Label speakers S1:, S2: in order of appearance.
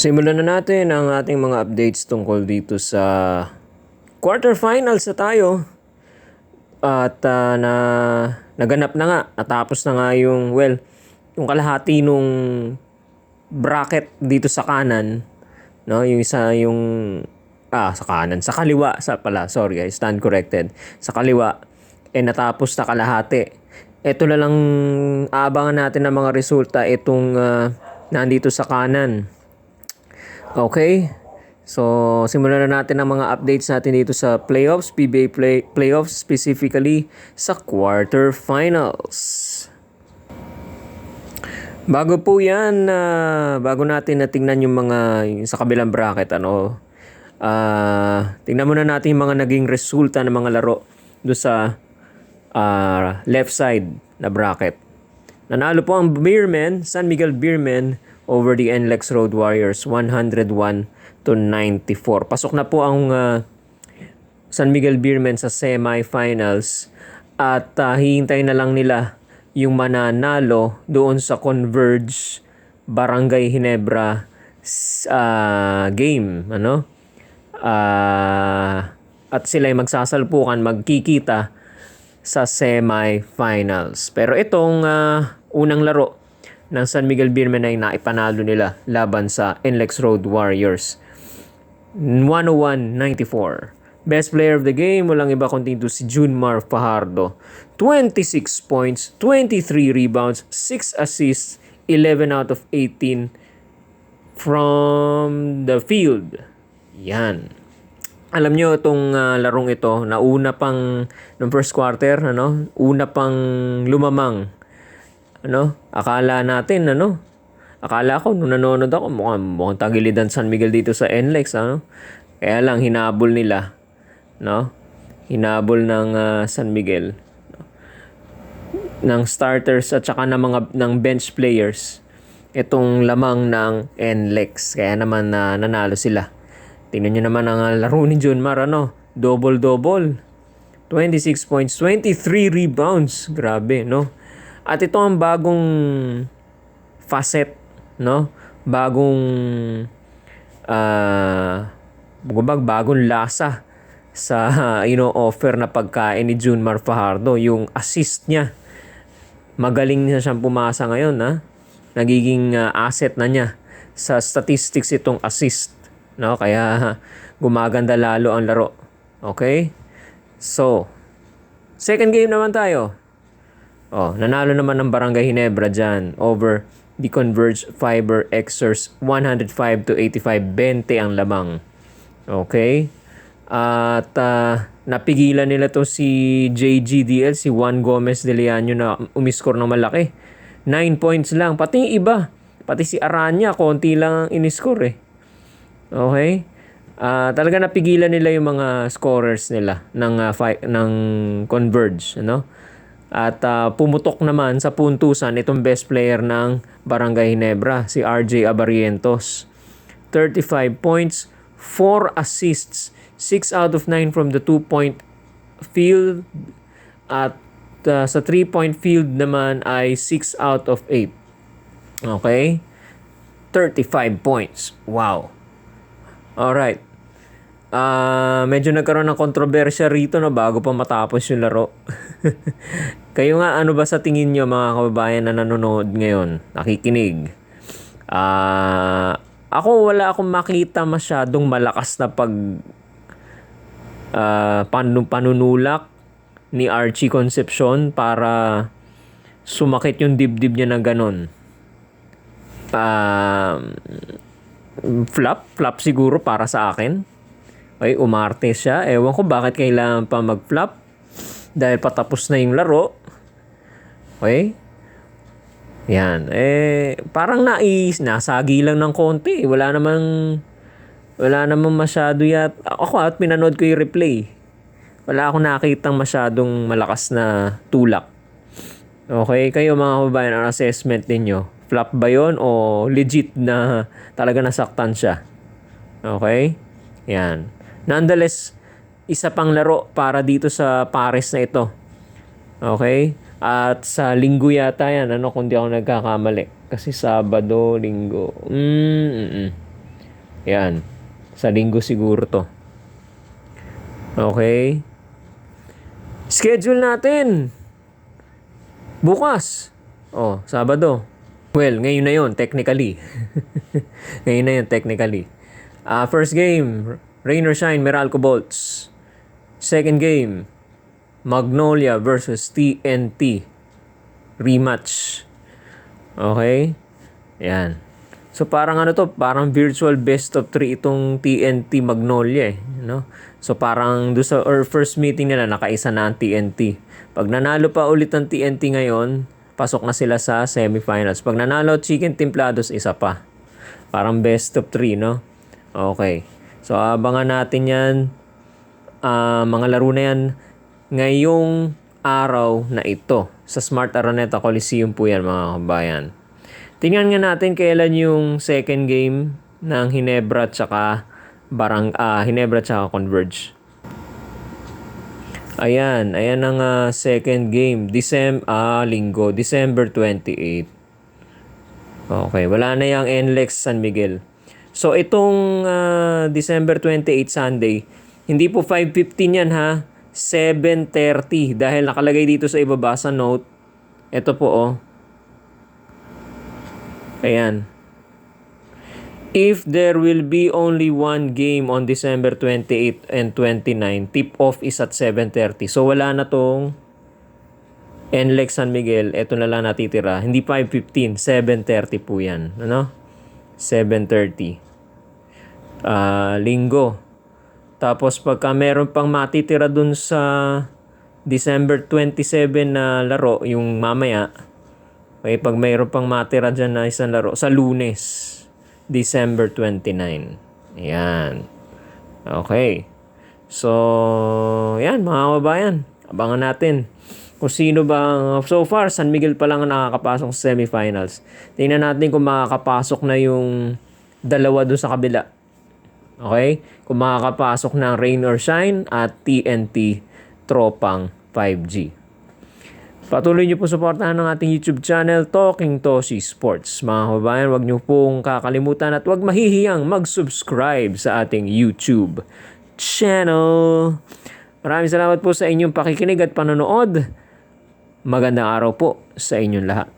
S1: Simulan na natin ang ating mga updates tungkol dito sa quarterfinals na tayo. At naganap na nga, natapos na nga yung kalahati nung bracket dito sa kanan, no? Yung isa sa kanan, sa kaliwa sorry, I stand corrected. Sa kaliwa natapos na kalahati. Ito na lang aabangan natin ng mga resulta itong nandito sa kanan. Okay? So, simulan na natin ang mga updates natin dito sa playoffs, PBA playoffs, specifically sa quarterfinals. Bago po yan, bago natin natingnan yung yung sa kabilang bracket, tingnan muna natin yung mga naging resulta ng mga laro do sa left side na bracket. Nanalo po ang San Miguel Beermen over the NLEX Road Warriors 101-94. Pasok na po ang San Miguel Beermen sa semifinals at hihintay na lang nila yung mananalo doon sa Converge Barangay Ginebra game, at sila ay magsasalpukan, magkikita sa semifinals. Pero itong unang laro ng San Miguel Beermen ay naipanalo nila laban sa NLEX Road Warriors 101-94. Best player of the game, walang iba kundi si Junmar Fajardo. 26 points, 23 rebounds, 6 assists, 11 out of 18 from the field. Yan. Alam nyo itong larong ito, nauna pang noong first quarter, una pang lumamang. Akala ko nung nanonood ako, mukhang tagilidan San Miguel dito sa NLEX, Kaya lang hinabol nila, Hinabol ng San Miguel, ng starters at saka ng bench players itong lamang ng NLEX. Kaya naman nanalo sila. Tingnan nyo naman ang laro ni Junmar, double-double. 26 points, 23 rebounds. Grabe, At ito ang bagong facet, Bagong bagong lasa sa offer na pagkain ni Junmar Fajardo, yung assist niya. Magaling na siyang pumasa ngayon, Nagiging asset na niya sa statistics itong assist, Kaya gumaganda lalo ang laro. Okay? So, second game naman tayo. Nanalo naman ng Barangay Ginebra dyan over the Converge Fiber Xers 105-85, 20 ang lamang. Okay? At napigilan nila to si JGDL, si Juan Gomez de Leaño na umiscore ng malaki. 9 points lang. Pati yung iba, pati si Aranya, konti lang ang iniscore. Okay? Talaga napigilan nila yung mga scorers nila ng Converge, At pumutok naman sa puntusan itong best player ng Barangay Ginebra, si RJ Abarientos. 35 points, 4 assists, 6 out of 9 from the 2-point field. At sa 3-point field naman ay 6 out of 8. Okay? 35 points. Wow. Alright. Medyo nagkaroon ng kontrobersya rito bago pa matapos yung laro. Kayo nga, ano ba sa tingin nyo mga kababayan na nanonood ngayon, nakikinig? Ako wala akong makita masyadong malakas na panunulak ni Archie Concepcion para sumakit yung dibdib niya ng ganon. Flop siguro para sa akin. Okay, umarte siya. Ewan ko bakit kailangan pa mag-flop dahil patapos na yung laro. Okay? Yan. Parang nasagi lang ng konti. Wala namang masyado Ako at pinanood ko yung replay. Wala akong nakitang masyadong malakas na tulak. Okay? Kayo mga kababayan, ang assessment ninyo? Flop ba yun o legit na talaga nasaktan siya? Okay? Yan. Nonetheless, isa pang laro para dito sa pares na ito. Okay? At sa linggo yata yan, kung di ako nagkakamali. Kasi Sabado, Linggo. Yan. Sa linggo siguro to. Okay. Schedule natin. Bukas. Sabado. Well, ngayon na yon technically. Ngayon na yon technically. First game, Rain or Shine, Meralco Bolts. Second game, Magnolia versus TNT. Rematch. Okay? Yan. So parang parang virtual best of 3 itong TNT Magnolia no? So parang do sa first meeting nila nakaisa na ang TNT. Pag nanalo pa ulit ang TNT ngayon, pasok na sila sa semifinals. Pag nanalo Chicken Templados, isa pa. Parang best of 3, no? Okay. So abangan natin 'yan. Mga laro na 'yan ngayong araw na ito. Sa Smart Araneta Coliseum po 'yan, mga kabayan. Tingnan nga natin kailan yung second game ng Hinebra tsaka Hinebra tsaka Converge. Ayan ang second game, linggo, December 28. Okay, wala na yung NLEX San Miguel. So itong December 28 Sunday, hindi po 5:15 yan ha, 7:30 dahil nakalagay dito sa ibaba sa note. Ito po Ayan. If there will be only one game on December 28 and 29, tip-off is at 7:30. So wala na tong NLEX San Miguel. Ito na lang natitira. Hindi 5:15, 7:30 po yan. 7:30. Linggo. Tapos pagka meron pang matitira dun sa December 27 na laro, yung mamaya, okay, pag mayroon pang matira dyan na isang laro, sa Lunes, December 29. Ayan. Okay. So, yan mga kababayan. Abangan natin kung sino ba. So far, San Miguel pa lang ang nakakapasok sa semifinals. Tingnan natin kung makakapasok na yung dalawa doon sa kabila. Okay? Kung makakapasok ng Rain or Shine at TNT Tropang 5G. Patuloy niyo po suportahan ng ating YouTube channel, Talking Toshi Sports. Mga kababayan, huwag niyo pong kakalimutan at huwag mahihiyang mag-subscribe sa ating YouTube channel. Maraming salamat po sa inyong pakikinig at panonood. Magandang araw po sa inyong lahat.